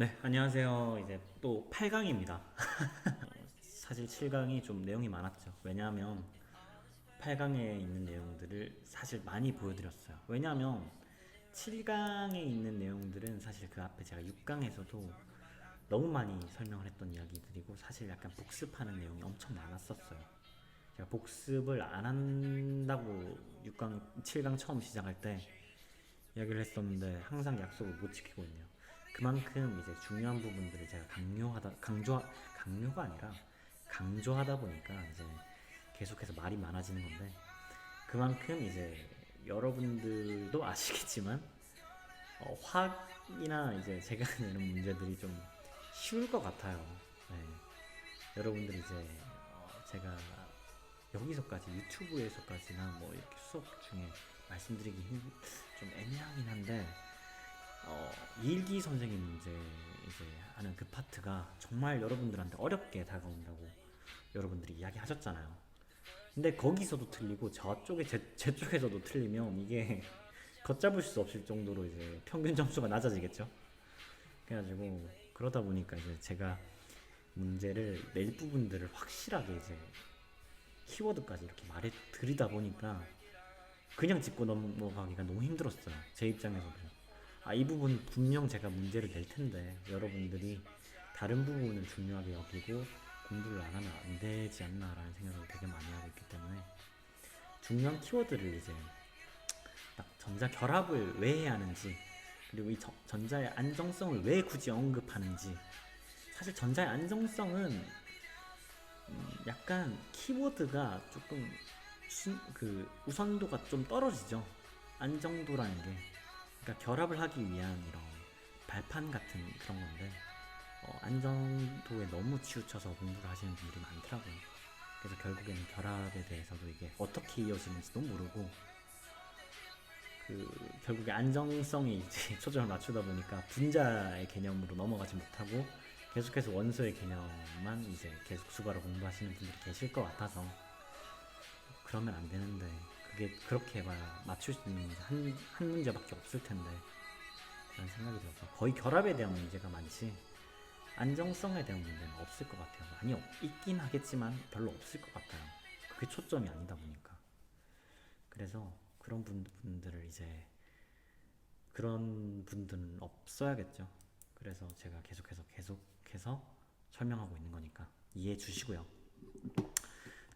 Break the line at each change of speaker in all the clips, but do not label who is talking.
네, 안녕하세요. 이제 또 8강입니다. 사실 7강이 좀 내용이 많았죠. 왜냐하면 8강에 있는 내용들을 사실 많이 보여드렸어요. 왜냐하면 7강에 있는 내용들은 사실 그 앞에 제가 6강에서도 너무 많이 설명을 했던 이야기들이고 사실 약간 복습하는 내용이 엄청 많았었어요. 제가 복습을 안 한다고 6강, 7강 처음 시작할 때 이야기를 했었는데 항상 약속을 못 지키고 있네요. 그만큼 이제 중요한 부분들을 제가 강조가 아니라 강조하다 보니까 이제 계속해서 말이 많아지는 건데 그만큼 이제 여러분들도 아시겠지만 화학이나 이제 제가 내는 문제들이 좀 쉬울 것 같아요. 네. 여러분들이 이제 제가 여기서까지 유튜브에서까지나 뭐 이렇게 수업 중에 말씀드리기 좀 애매하긴 한데 이일기 선생님 문제 이제 하는 그 파트가 정말 여러분들한테 어렵게 다가온다고 여러분들이 이야기하셨잖아요. 근데 거기서도 틀리고 저쪽에 제 쪽에서도 틀리면 이게 걷잡을 수 없을 정도로 이제 평균 점수가 낮아지겠죠. 그래가지고 그러다 보니까 이제 제가 문제를 낼 부분들을 확실하게 이제 키워드까지 이렇게 말해 드리다 보니까 그냥 짚고 넘어가기가 너무 힘들었어요. 제 입장에서도. 이 부분 분명 제가 문제를 낼 텐데 여러분들이 다른 부분을 중요하게 여기고 공부를 안 하면 안 되지 않나라는 생각을 되게 많이 하고 있기 때문에 중요한 키워드를 이제 딱 전자 결합을 왜 해야 하는지 그리고 이 전자의 안정성을 왜 굳이 언급하는지 사실 전자의 안정성은 약간 키워드가 조금 그 우선도가 좀 떨어지죠. 안정도라는 게 그러니까 결합을 하기 위한 이런 발판 같은 그런 건데 안정도에 너무 치우쳐서 공부를 하시는 분들이 많더라고요. 그래서 결국에는 결합에 대해서도 이게 어떻게 이어지는지도 모르고 결국에 안정성에 이제 초점을 맞추다 보니까 분자의 개념으로 넘어가지 못하고 계속해서 원소의 개념만 이제 계속 수가로 공부하시는 분들이 계실 것 같아서 그러면 안 되는데 그게 그렇게 해봐야 맞출 수 있는 문제 한 문제밖에 없을 텐데 라는 생각이 들어서 거의 결합에 대한 문제가 많지 안정성에 대한 문제는 없을 것 같아요. 아니 있긴 하겠지만 별로 없을 것 같아요. 그게 초점이 아니다 보니까. 그래서 그런 분들을 이제 그런 분들은 없어야겠죠. 그래서 제가 계속해서 설명하고 있는 거니까 이해해 주시고요.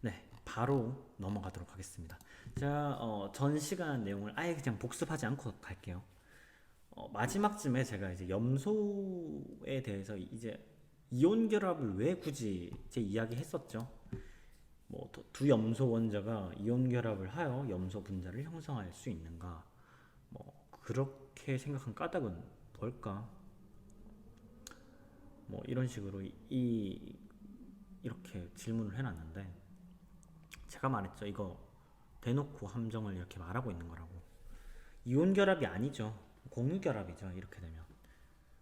네, 바로 넘어가도록 하겠습니다. 제가 전 시간 내용을 아예 그냥 복습하지 않고 갈게요. 마지막쯤에 제가 이제 염소에 대해서 이제 이온 결합을 왜 굳이 제 이야기했었죠. 뭐 두 염소 원자가 이온 결합을 하여 염소 분자를 형성할 수 있는가? 뭐 그렇게 생각한 까닭은 뭘까? 뭐 이런 식으로 이렇게 질문을 해놨는데 제가 말했죠. 이거 대놓고 함정을 이렇게 말하고 있는 거라고. 이온 결합이 아니죠. 공유 결합이죠. 이렇게 되면.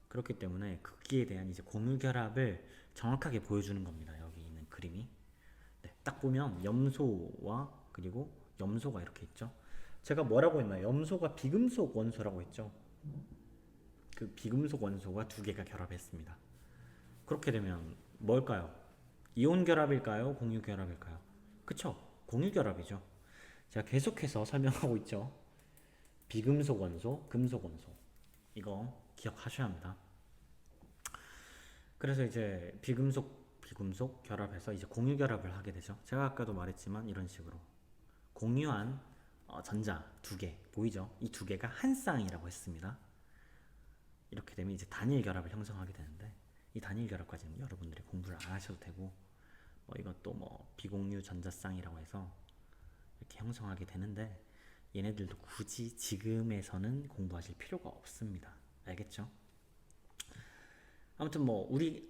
그렇기 때문에 극기에 대한 이제 공유 결합을 정확하게 보여주는 겁니다. 여기 있는 그림이. 네, 딱 보면 염소와 그리고 염소가 이렇게 있죠. 제가 뭐라고 했나요? 염소가 비금속 원소라고 했죠. 그 비금속 원소가 두 개가 결합했습니다. 그렇게 되면 뭘까요? 이온 결합일까요? 공유 결합일까요? 그쵸? 공유 결합이죠. 제가 계속해서 설명하고 있죠. 비금속 원소, 금속 원소. 이거 기억하셔야 합니다. 그래서 이제 비금속 결합해서 이제 공유 결합을 하게 되죠. 제가 아까도 말했지만 이런 식으로 공유한 전자 두 개 보이죠? 이 두 개가 한 쌍이라고 했습니다. 이렇게 되면 이제 단일 결합을 형성하게 되는데 이 단일 결합까지는 여러분들이 공부를 안 하셔도 되고 이것도 뭐 비공유 전자쌍이라고 해서 이렇게 형성하게 되는데 얘네들도 굳이 지금에서는 공부하실 필요가 없습니다. 알겠죠? 아무튼 뭐 우리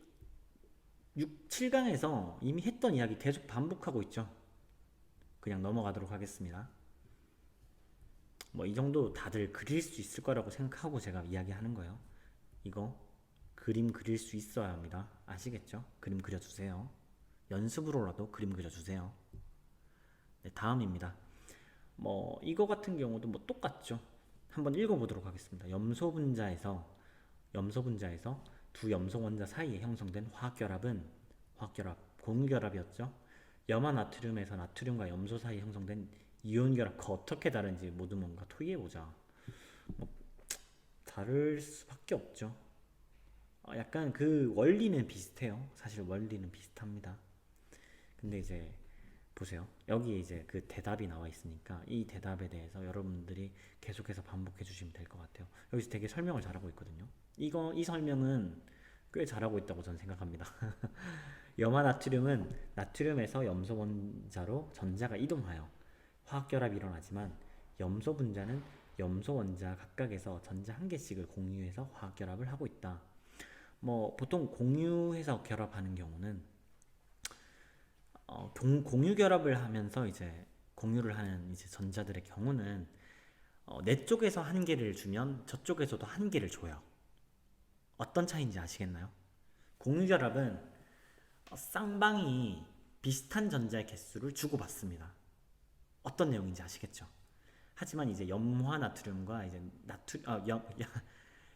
7강에서 이미 했던 이야기 계속 반복하고 있죠. 그냥 넘어가도록 하겠습니다. 뭐 이 정도 다들 그릴 수 있을 거라고 생각하고 제가 이야기하는 거예요. 이거 그림 그릴 수 있어야 합니다. 아시겠죠? 그림 그려주세요. 연습으로라도 그림 그려주세요. 네, 다음입니다. 뭐 이거 같은 경우도 뭐 똑같죠. 한번 읽어보도록 하겠습니다. 염소 분자에서 두 염소 원자 사이에 형성된 화학결합 공유결합이었죠. 염화 나트륨에서 나트륨과 염소 사이에 형성된 이온결합, 그 어떻게 다른지 모두 뭔가 토의해보자. 뭐 다를 수밖에 없죠. 약간 그 원리는 비슷해요. 사실 원리는 비슷합니다. 근데 이제 보세요. 여기 이제 그 대답이 나와 있으니까 이 대답에 대해서 여러분들이 계속해서 반복해 주시면 될 것 같아요. 여기서 되게 설명을 잘하고 있거든요. 이 설명은 꽤 잘하고 있다고 저는 생각합니다. 염화 나트륨은 나트륨에서 염소 원자로 전자가 이동하여 화학결합이 일어나지만 염소 분자는 염소 원자 각각에서 전자 한 개씩을 공유해서 화학결합을 하고 있다. 뭐 보통 공유해서 결합하는 경우는 공유 결합을 하면서 이제 공유를 하는 이제 전자들의 경우는 내 쪽에서 한 개를 주면 저쪽에서도 한 개를 줘요. 어떤 차이인지 아시겠나요? 공유 결합은 쌍방이 비슷한 전자의 개수를 주고받습니다. 어떤 내용인지 아시겠죠? 하지만 이제 염화 나트륨과 이제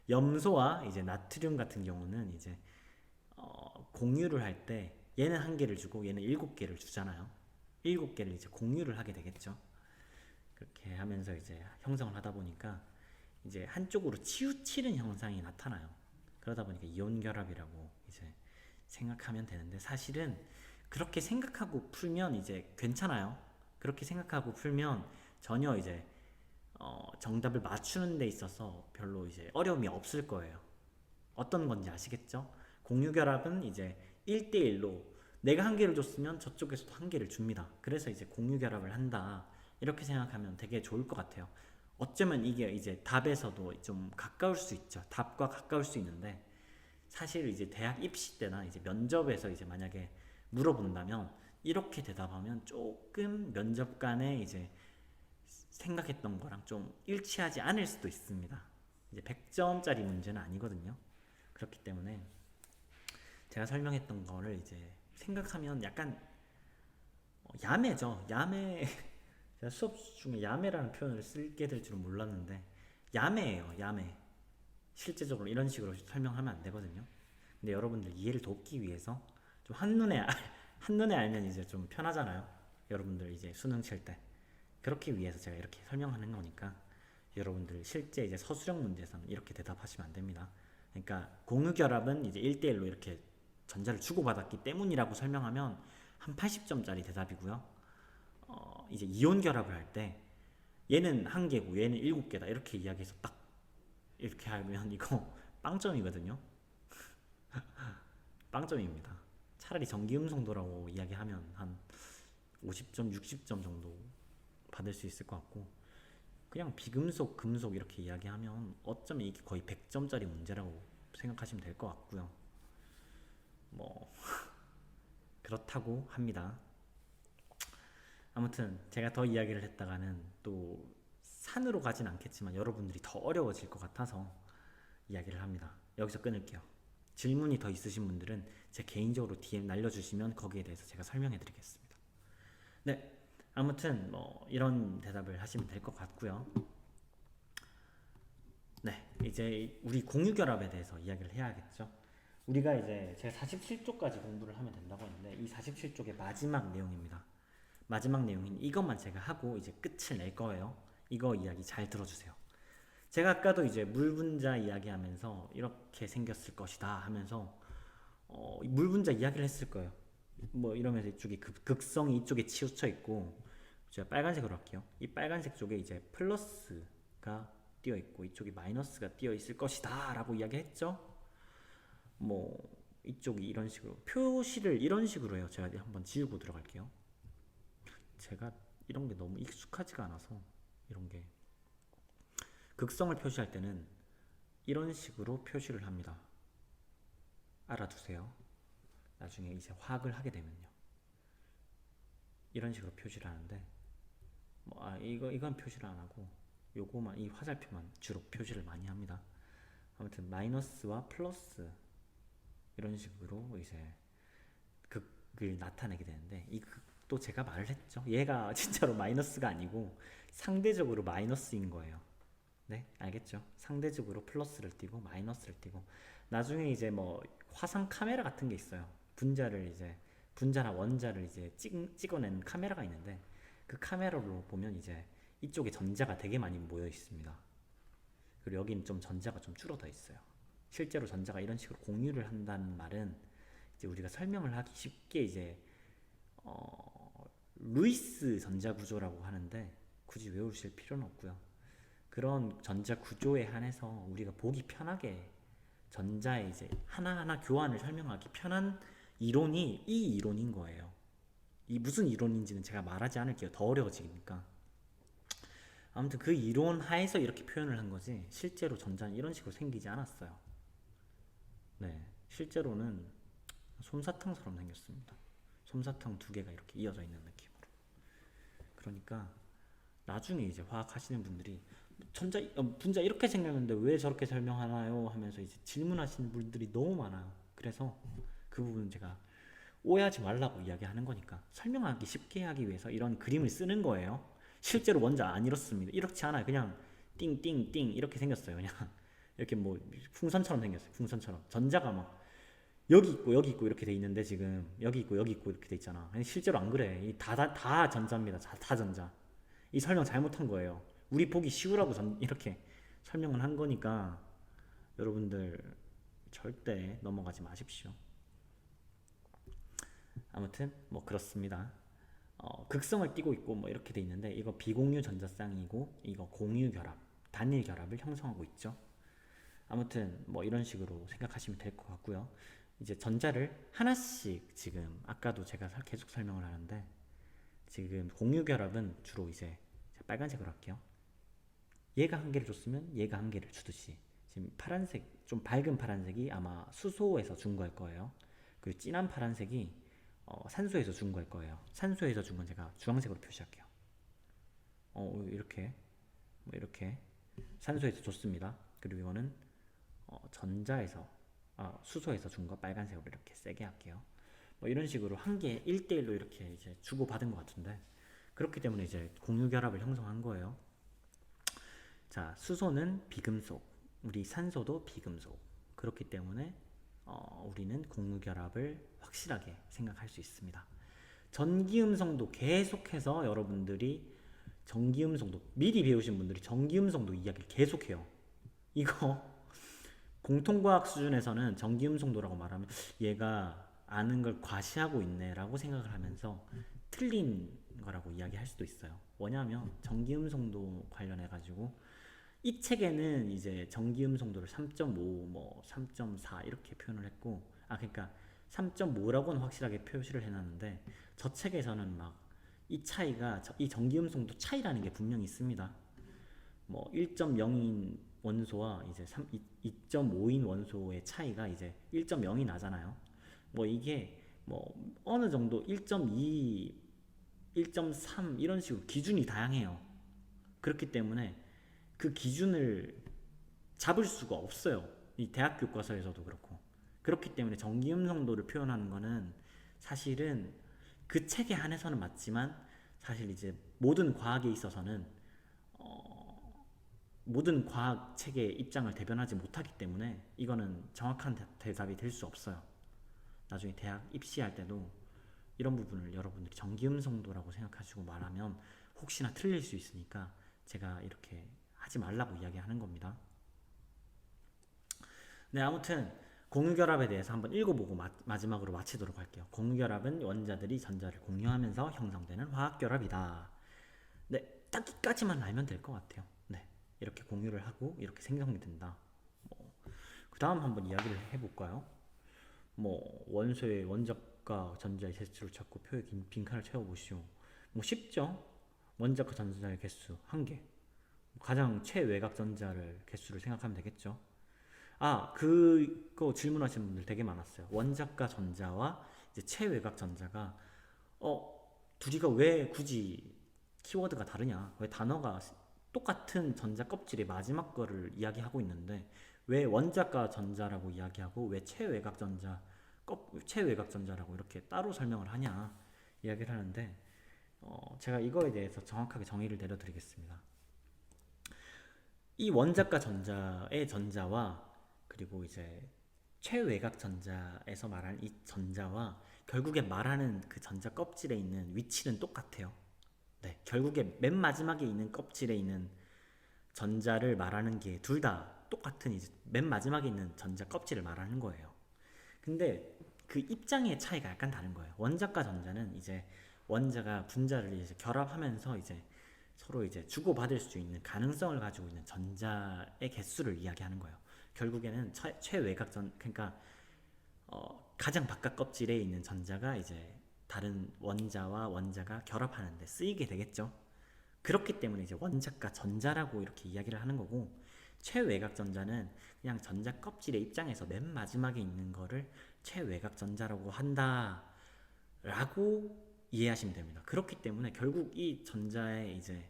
염소와 이제 나트륨 같은 경우는 이제 공유를 할 때 얘는 한 개를 주고 얘는 7개를 주잖아요. 7개를 이제 공유를 하게 되겠죠. 그렇게 하면서 이제 형성을 하다 보니까 이제 한쪽으로 치우치는 현상이 나타나요. 그러다 보니까 이온 결합이라고 이제 생각하면 되는데, 사실은 그렇게 생각하고 풀면 이제 괜찮아요. 그렇게 생각하고 풀면 전혀 이제 정답을 맞추는 데 있어서 별로 이제 어려움이 없을 거예요. 어떤 건지 아시겠죠? 공유결합은 이제 1대1로 내가 한 개를 줬으면 저쪽에서도 한 개를 줍니다. 그래서 이제 공유결합을 한다. 이렇게 생각하면 되게 좋을 것 같아요. 어쩌면 이게 이제 답에서도 좀 가까울 수 있죠. 답과 가까울 수 있는데, 사실 이제 대학 입시 때나 이제 면접에서 이제 만약에 물어본다면 이렇게 대답하면 조금 면접관의 이제 생각했던 거랑 좀 일치하지 않을 수도 있습니다. 이제 100점짜리 문제는 아니거든요. 그렇기 때문에 제가 설명했던 거를 이제 생각하면 약간 야매죠. 야매. 제가 수업 중에 야매라는 표현을 쓰게 될 줄은 몰랐는데 야매예요. 야매. 실제적으로 이런 식으로 설명하면 안 되거든요. 근데 여러분들 이해를 돕기 위해서 좀 한눈에 알면 이제 좀 편하잖아요. 여러분들 이제 수능 칠 때. 그렇기 위해서 제가 이렇게 설명하는 거니까 여러분들 실제 이제 서술형 문제에서는 이렇게 대답하시면 안 됩니다. 그러니까 공유결합은 이제 1대1로 이렇게 전자를 주고받았기 때문이라고 설명하면 한 80점짜리 대답이고요. 이제 이온 결합을 할 때 얘는 한 개고 얘는 7개다 이렇게 이야기해서 딱 이렇게 하면 이거 빵점이거든요. 빵점입니다. 차라리 전기음성도라고 이야기하면 한 50점, 60점 정도 받을 수 있을 것 같고, 그냥 비금속, 금속 이렇게 이야기하면 어쩌면 이게 거의 100점짜리 문제라고 생각하시면 될 것 같고요. 뭐 그렇다고 합니다. 아무튼 제가 더 이야기를 했다가는 또 산으로 가진 않겠지만 여러분들이 더 어려워질 것 같아서 이야기를 합니다. 여기서 끊을게요. 질문이 더 있으신 분들은 제 개인적으로 DM 날려주시면 거기에 대해서 제가 설명해 드리겠습니다. 네, 아무튼 뭐 이런 대답을 하시면 될 것 같고요. 네, 이제 우리 공유결합에 대해서 이야기를 해야겠죠. 우리가 이제 제가 47쪽까지 공부를 하면 된다고 했는데 이 47쪽의 마지막 내용입니다. 마지막 내용인 이것만 제가 하고 이제 끝을 낼 거예요. 이거 이야기 잘 들어주세요. 제가 아까도 이제 물 분자 이야기하면서 이렇게 생겼을 것이다 하면서 물 분자 이야기를 했을 거예요. 뭐 이러면서 이쪽에 극성이 이쪽에 치우쳐 있고, 제가 빨간색으로 할게요. 이 빨간색 쪽에 이제 플러스가 띄어 있고 이쪽이 마이너스가 띄어 있을 것이다 라고 이야기했죠. 뭐 이쪽이 이런 식으로 표시를 이런 식으로 해요. 제가 한번 지우고 들어갈게요. 제가 이런 게 너무 익숙하지가 않아서 이런 게 극성을 표시할 때는 이런 식으로 표시를 합니다. 알아두세요. 나중에 이제 화학을 하게 되면요. 이런 식으로 표시를 하는데 이건 표시를 안 하고 요거만 이 화살표만 주로 표시를 많이 합니다. 아무튼 마이너스와 플러스 이런 식으로 이제 극을 나타내게 되는데 이 극도 제가 말을 했죠. 얘가 진짜로 마이너스가 아니고 상대적으로 마이너스인 거예요. 네, 알겠죠? 상대적으로 플러스를 띄고 마이너스를 띄고 나중에 이제 뭐 화상 카메라 같은 게 있어요. 분자를 이제 분자나 원자를 이제 찍어낸 카메라가 있는데 그 카메라로 보면 이제 이쪽에 전자가 되게 많이 모여 있습니다. 그리고 여기는 좀 전자가 좀 줄어져 있어요. 실제로 전자가 이런 식으로 공유를 한다는 말은 이제 우리가 설명을 하기 쉽게 이제 루이스 전자 구조라고 하는데 굳이 외우실 필요는 없고요. 그런 전자 구조에 한해서 우리가 보기 편하게 전자의 이제 하나하나 교환을 설명하기 편한 이론이 이 이론인 거예요. 이 무슨 이론인지는 제가 말하지 않을게요. 더 어려워지니까. 아무튼 그 이론 하에서 이렇게 표현을 한 거지 실제로 전자는 이런 식으로 생기지 않았어요. 네, 실제로는 솜사탕처럼 생겼습니다. 솜사탕 두 개가 이렇게 이어져 있는 느낌으로. 그러니까 나중에 이제 화학 하시는 분들이 분자 이렇게 생겼는데 왜 저렇게 설명하나요? 하면서 이제 질문하시는 분들이 너무 많아요. 그래서 그 부분은 제가 오해하지 말라고 이야기하는 거니까 설명하기 쉽게 하기 위해서 이런 그림을 쓰는 거예요. 실제로 원자 안 이렇습니다. 이렇지 않아요. 그냥 띵띵띵 이렇게 생겼어요. 그냥 이렇게 뭐 풍선처럼 생겼어요. 풍선처럼 전자가 막 여기 있고 여기 있고 이렇게 돼 있는데 지금 여기 있고 여기 있고 이렇게 돼 있잖아. 실제로 안 그래. 다 전자입니다. 다 전자. 이 설명 잘못한 거예요. 우리 보기 쉬우라고 이렇게 설명을 한 거니까 여러분들 절대 넘어가지 마십시오. 아무튼 뭐 그렇습니다. 극성을 띠고 있고 뭐 이렇게 돼 있는데 이거 비공유 전자쌍이고 이거 공유 결합, 단일 결합을 형성하고 있죠. 아무튼 뭐 이런 식으로 생각하시면 될 것 같고요. 이제 전자를 하나씩 지금 아까도 제가 계속 설명을 하는데 지금 공유 결합은 주로 이제 빨간색으로 할게요. 얘가 한 개를 줬으면 얘가 한 개를 주듯이 지금 파란색 좀 밝은 파란색이 아마 수소에서 준 거일 거예요. 그리고 진한 파란색이 산소에서 준 거일 거예요. 산소에서 준 건 제가 주황색으로 표시할게요. 이렇게 뭐 이렇게 산소에서 줬습니다. 그리고 이거는 전자에서 수소에서 준 거 빨간색으로 이렇게 세게 할게요. 뭐 이런 식으로 한 개 1대1로 이렇게 이제 주고 받은 것 같은데 그렇기 때문에 이제 공유 결합을 형성한 거예요. 자, 수소는 비금속, 우리 산소도 비금속. 그렇기 때문에 우리는 공유 결합을 확실하게 생각할 수 있습니다. 전기음성도 계속해서 여러분들이 전기음성도 미리 배우신 분들이 전기음성도 이야기를 계속해요. 이거 공통과학 수준에서는 전기음성도라고 말하면 얘가 아는 걸 과시하고 있네라고 생각을 하면서 틀린 거라고 이야기할 수도 있어요. 뭐냐면 전기음성도 관련해 가지고 이 책에는 이제 전기음성도를 3.5, 뭐 3.4 이렇게 표현을 했고, 그러니까 3.5라고는 확실하게 표시를 해놨는데 저 책에서는 막 이 차이가 이 전기음성도 차이라는 게 분명히 있습니다. 뭐 1.0인 원소와 이제 2.5인 원소의 차이가 이제 1.0이 나잖아요. 뭐 이게 뭐 어느 정도 1.2, 1.3 이런 식으로 기준이 다양해요. 그렇기 때문에 그 기준을 잡을 수가 없어요. 이 대학 교과서에서도 그렇고. 그렇기 때문에 전기음성도를 표현하는 거는 사실은 그 책에 한해서는 맞지만 사실 이제 모든 과학에 있어서는 모든 과학 책의 입장을 대변하지 못하기 때문에 이거는 정확한 대답이 될 수 없어요. 나중에 대학 입시할 때도 이런 부분을 여러분들이 전기음성도라고 생각하시고 말하면 혹시나 틀릴 수 있으니까 제가 이렇게 하지 말라고 이야기하는 겁니다. 네, 아무튼 공유결합에 대해서 한번 읽어보고 마지막으로 마치도록 할게요. 공유결합은 원자들이 전자를 공유하면서 형성되는 화학결합이다. 네, 딱이까지만 알면 될 것 같아요. 네, 이렇게 공유를 하고 이렇게 생성이 된다. 그 다음 한번 이야기를 해볼까요? 뭐 원소의 원자과 전자의 개수를 찾고 표에 빈칸을 채워보시오. 뭐 쉽죠? 원자과 전자의 개수 1개. 가장 최외곽 전자를 개수를 생각하면 되겠죠. 그거 질문하시는 분들 되게 많았어요. 원자과 전자와 이제 최외곽 전자가 둘이가 왜 굳이 키워드가 다르냐? 왜 단어가 똑같은 전자 껍질의 마지막 거를 이야기하고 있는데 왜 원자과 전자라고 이야기하고 왜 최외곽 전자라고 이렇게 따로 설명을 하냐 이야기를 하는데 제가 이거에 대해서 정확하게 정의를 내려드리겠습니다. 이 원자과 전자의 전자와 그리고 이제 최외곽 전자에서 말하는 이 전자와 결국에 말하는 그 전자 껍질에 있는 위치는 똑같아요. 네, 결국에 맨 마지막에 있는 껍질에 있는 전자를 말하는 게 둘 다 똑같은 이제 맨 마지막에 있는 전자 껍질을 말하는 거예요. 근데 그 입장의 차이가 약간 다른 거예요. 원자과 전자는 이제 원자가 분자를 이제 결합하면서 이제 서로 이제 주고받을 수 있는 가능성을 가지고 있는 전자의 개수를 이야기하는 거예요. 결국에는 최외곽 그러니까 가장 바깥 껍질에 있는 전자가 이제 다른 원자와 원자가 결합하는데 쓰이게 되겠죠. 그렇기 때문에 이제 원자과 전자라고 이렇게 이야기를 하는 거고, 최외곽 전자는 그냥 전자 껍질의 입장에서 맨 마지막에 있는 거를 최외곽 전자라고 한다라고 이해하시면 됩니다. 그렇기 때문에 결국 이 전자의 이제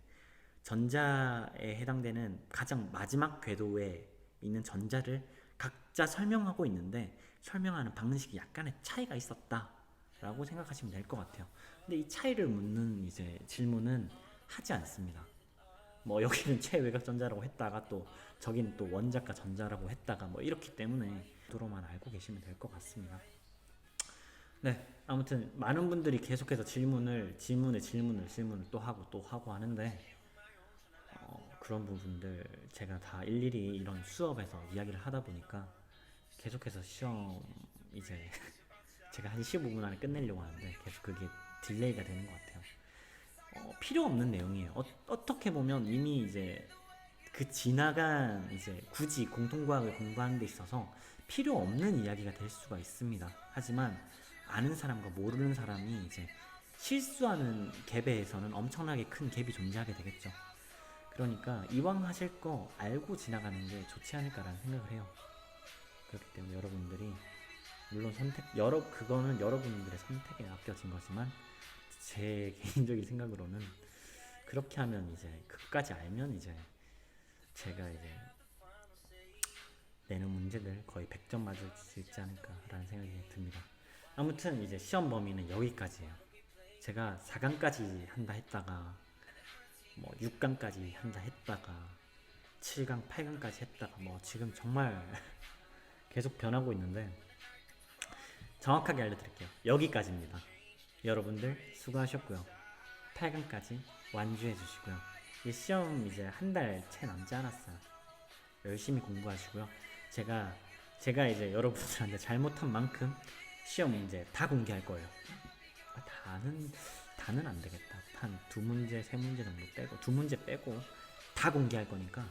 전자에 해당되는 가장 마지막 궤도에 있는 전자를 각자 설명하고 있는데, 설명하는 방식이 약간의 차이가 있었다라고 생각하시면 될 것 같아요. 근데 이 차이를 묻는 이제 질문은 하지 않습니다. 뭐 여기는 최외곽 전자라고 했다가 또 저기는 또 원자과 전자라고 했다가 뭐 이렇기 때문에 도로만 알고 계시면 될 것 같습니다. 네, 아무튼 많은 분들이 계속해서 질문을 또 하고 하는데, 그런 부분들 제가 다 일일이 이런 수업에서 이야기를 하다 보니까 계속해서 시험 이제 제가 한 15분 안에 끝내려고 하는데 계속 그게 딜레이가 되는 것 같아요. 필요 없는 내용이에요. 어떻게 보면 이미 이제 그 지나간 이제 굳이 공통과학을 공부하는 데 있어서 필요 없는 이야기가 될 수가 있습니다. 하지만 아는 사람과 모르는 사람이 이제 실수하는 갭에서는 엄청나게 큰 갭이 존재하게 되겠죠. 그러니까 이왕 하실 거 알고 지나가는 게 좋지 않을까라는 생각을 해요. 그렇기 때문에 여러분들이 물론 그거는 여러분들의 선택에 맡겨진 거지만 제 개인적인 생각으로는 그렇게 하면 이제 그까지 알면 이제 제가 이제 내는 문제들 거의 100점 맞을 수 있지 않을까라는 생각이 듭니다. 아무튼 이제 시험 범위는 여기까지예요. 제가 4강까지 한다 했다가 뭐 6강까지 한다 했다가 7강, 8강까지 했다가 뭐 지금 정말 계속 변하고 있는데, 정확하게 알려드릴게요. 여기까지입니다. 여러분들 수고하셨고요. 8강까지 완주해 주시고요. 이 시험 이제 한 달 채 남지 않았어요. 열심히 공부하시고요. 제가 이제 여러분들한테 잘못한 만큼 시험 문제 다 공개할 거예요. 다는 안 되겠다. 한 두 문제, 세 문제 정도 빼고, 두 문제 빼고 다 공개할 거니까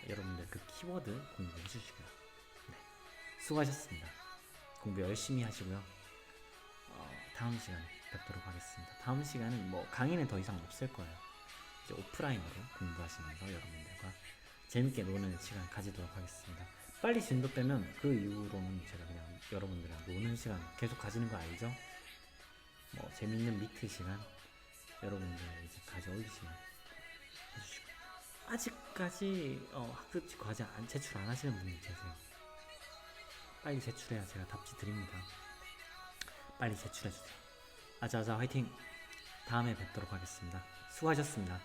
여러분들 그 키워드 공부해 주시고요. 네, 수고하셨습니다. 공부 열심히 하시고요. 다음 시간에 뵙도록 하겠습니다. 다음 시간은 뭐 강의는 더 이상 없을 거예요. 이제 오프라인으로 공부하시면서 여러분들과 재밌게 노는 시간 가지도록 하겠습니다. 빨리 진도 빼면 그 이후로는 제가 그냥 여러분들이랑 노는 시간 계속 가지는 거 알죠? 뭐 재밌는 미트 시간 여러분들 이제 가져올 시간 해주시고, 아직까지 학습지 과제 제출 안 하시는 분들 계세요. 빨리 제출해야 제가 답지 드립니다. 빨리 제출해주세요. 아자아자 화이팅! 다음에 뵙도록 하겠습니다. 수고하셨습니다.